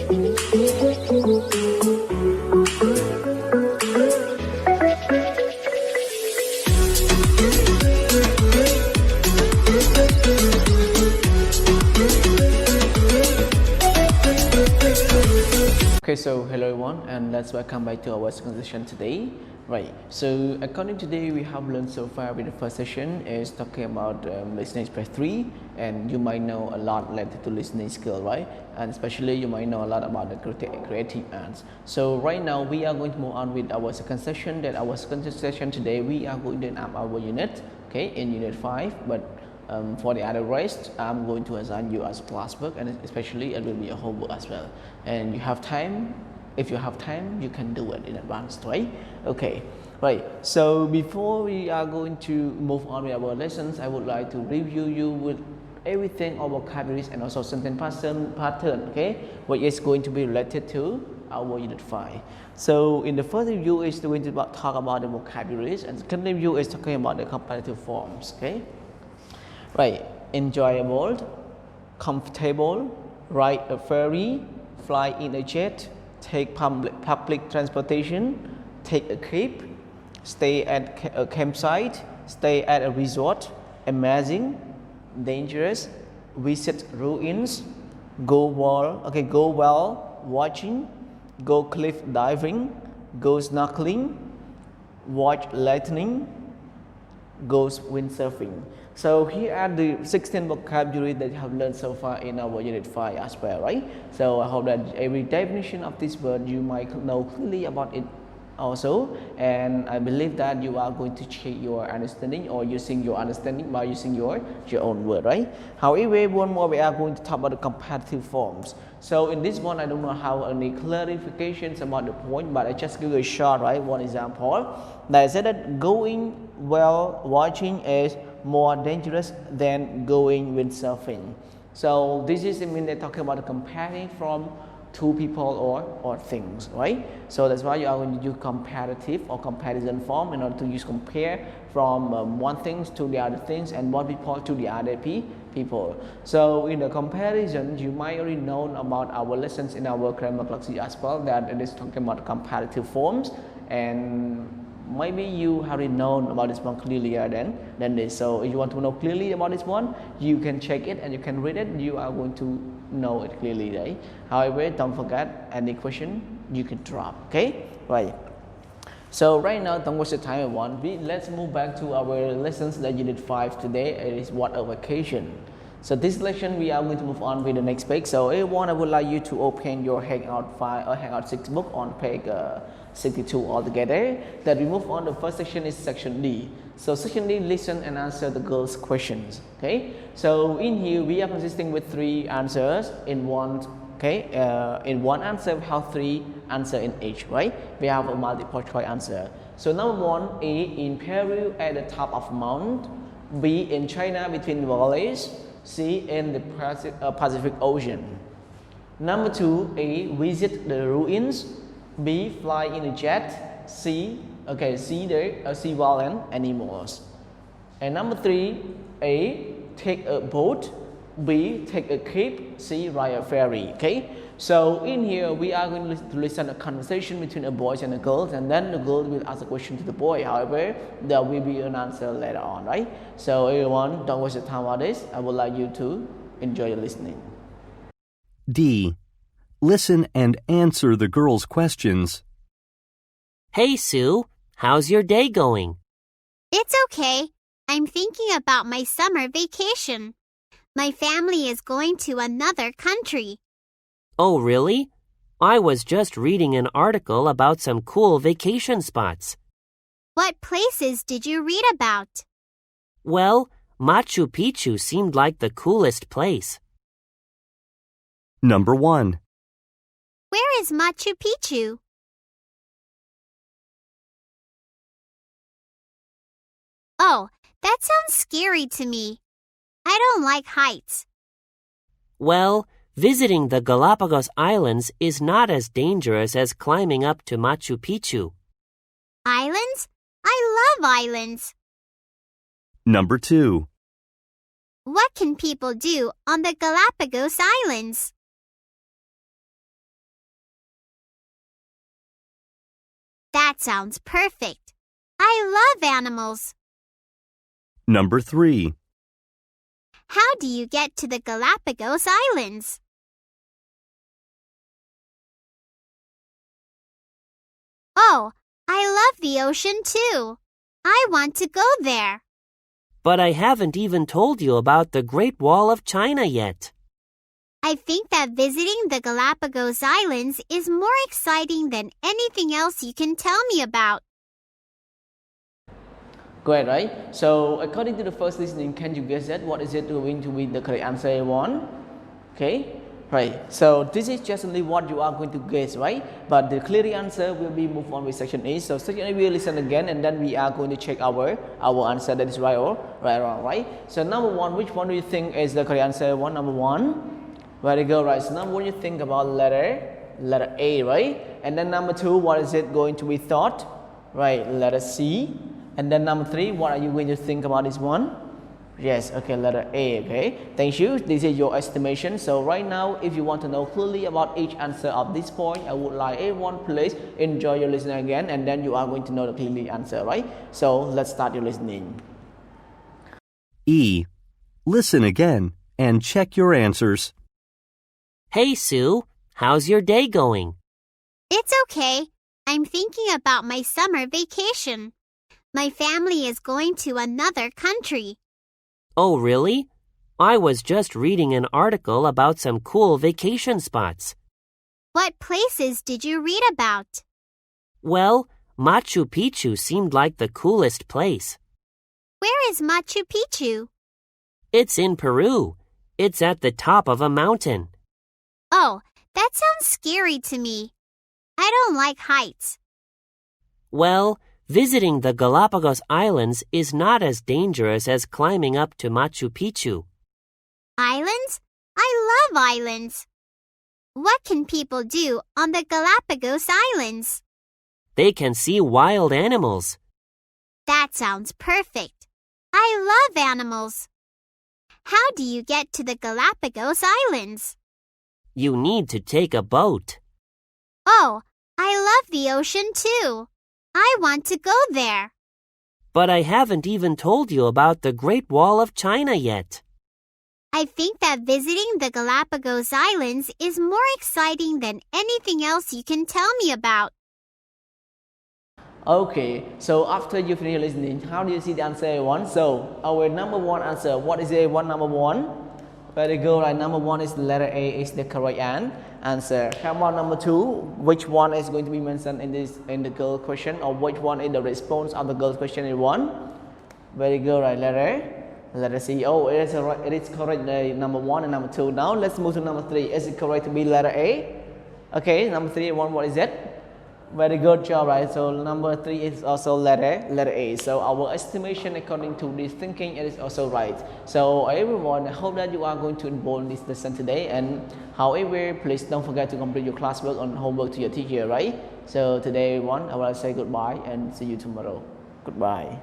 Okay, so hello everyone, and let's welcome back to our second session today. Right, so according to today we have learned so far with the first session is talking about listening part 3, and you might know a lot related to listening skill, right? And especially you might know a lot about the creative arts. So right now we are going to move on with our second session. That our second session today we are going to end up our unit, okay, in unit 5, but for the other rest, I'm going to assign you as classwork, and especially it will be a homework as well. And you have time. If you have time, you can do it in advance, right? Okay, right. So before we are going to move on with our lessons, I would like to review you with everything of vocabularies and also sentence pattern, okay, which is going to be related to our unit 5. So in the first review is going to talk about the vocabularies, and the second review is talking about the comparative forms, okay. Right, enjoyable, comfortable, ride a ferry, fly in a jet, take public transportation, take a trip, stay at a campsite, stay at a resort, amazing, dangerous, visit ruins, go well watching, go cliff diving, go snorkeling, watch lightning, goes windsurfing. So here are the 16 vocabulary that you have learned so far in our unit 5 as well, right? So I hope that every definition of this word you might know clearly about it also, and I believe that you are going to check your understanding or using your understanding by using your own word, right? However, one more we are going to talk about the comparative forms. So in this one I do not have any clarifications about the point, but I just give you a short, right, one example. They said that going well watching is more dangerous than going windsurfing. So this is I mean they're talking about comparing from two people or things, right? So that's why you are going to use comparative or comparison form in order to use compare from one things to the other things and one people to the other people. So in the comparison, you might already know about our lessons in our grammar class as well, that it is talking about comparative forms, and maybe you have already known about this one clearly than this. So if you want to know clearly about this one, you can check it and you can read it. You are going to know it clearly, right? However, don't forget any question you can drop, okay? Right. So right now, don't waste the time everyone. Let's move back to our lessons that unit 5 today. It is what a vacation. So this lesson we are going to move on with the next page. So everyone, I would like you to open your Hangout 5 or Hangout 6 book on page 62 altogether. That we move on. The first section is section D. So section D, listen and answer the girls' questions. Okay. So in here we are consisting with 3 answers in one. Okay. In one answer we have 3 answers in each. Right. We have a multiple choice answer. So number 1, A, in Peru at the top of Mount. B, in China between valleys. C, in the Pacific Ocean. Number 2, A, visit the ruins. B, fly in a jet. C, see the sea wild animals. And number 3, A, take a boat. B, take a ship. C, ride a ferry. Okay. So in here we are going to listen to a conversation between a boy and a girl, and then the girl will ask a question to the boy. However, there will be an answer later on, right? So everyone, don't waste your time on this. I would like you to enjoy your listening. D. Listen and answer the girls' questions. Hey, Sue. How's your day going? It's okay. I'm thinking about my summer vacation. My family is going to another country. Oh, really? I was just reading an article about some cool vacation spots. What places did you read about? Well, Machu Picchu seemed like the coolest place. Number 1. Where is Machu Picchu? Oh, that sounds scary to me. I don't like heights. Well, visiting the Galapagos Islands is not as dangerous as climbing up to Machu Picchu. Islands? I love islands. Number 2. What can people do on the Galapagos Islands? That sounds perfect. I love animals. Number 3. How do you get to the Galapagos Islands? Oh, I love the ocean too. I want to go there. But I haven't even told you about the Great Wall of China yet. I think that visiting the Galapagos Islands is more exciting than anything else you can tell me about. Great, right? So according to the first listening, can you guess that? What is it going to be the correct answer, everyone? Okay, right. So this is just only what you are going to guess, right? But the clear answer will be moved on with section A. So section A will listen again, and then we are going to check our answer that is right or wrong, right? So number 1, which one do you think is the correct answer? Number 1. Very good, right? So number 1, you think about letter A, right? And then number 2, what is it going to be thought? Right, letter C. And then number 3, what are you going to think about this one? Yes, okay, letter A, okay. Thank you. This is your estimation. So right now, if you want to know clearly about each answer of this point, I would like everyone please enjoy your listening again, and then you are going to know the clearly answer, right? So let's start your listening. E. Listen again and check your answers. Hey, Sue, how's your day going? It's okay. I'm thinking about my summer vacation. My family is going to another country. Oh, really? I was just reading an article about some cool vacation spots. What places did you read about? Well, Machu Picchu seemed like the coolest place. Where is Machu Picchu? It's in Peru. It's at the top of a mountain. Oh, that sounds scary to me. I don't like heights. Well, visiting the Galapagos Islands is not as dangerous as climbing up to Machu Picchu. Islands? I love islands. What can people do on the Galapagos Islands? They can see wild animals. That sounds perfect. I love animals. How do you get to the Galapagos Islands? You need to take a boat. Oh, I love the ocean too. I want to go there. But I haven't even told you about the Great Wall of China yet. I think that visiting the Galapagos Islands is more exciting than anything else you can tell me about. Okay, so after you finish listening, how do you see the answer, everyone? So our number 1 answer, what is everyone number 1? Very good, right? Number 1 is letter A is the correct answer. How about number 2? Which one is going to be mentioned in the girl question, or which one is the response of the girl question, everyone? Very good, right? Letter C. Oh, it is correct, number 1 and number 2. Now let's move to number 3. Is it correct to be letter A? Okay, number 3, everyone, what is it? Very good job, right? So number 3 is also letter A. So our estimation according to this thinking, it is also right. So everyone, I hope that you are going to enroll in this lesson today. And however, please don't forget to complete your classwork on homework to your teacher, right? So today, everyone, I will say goodbye and see you tomorrow. Goodbye.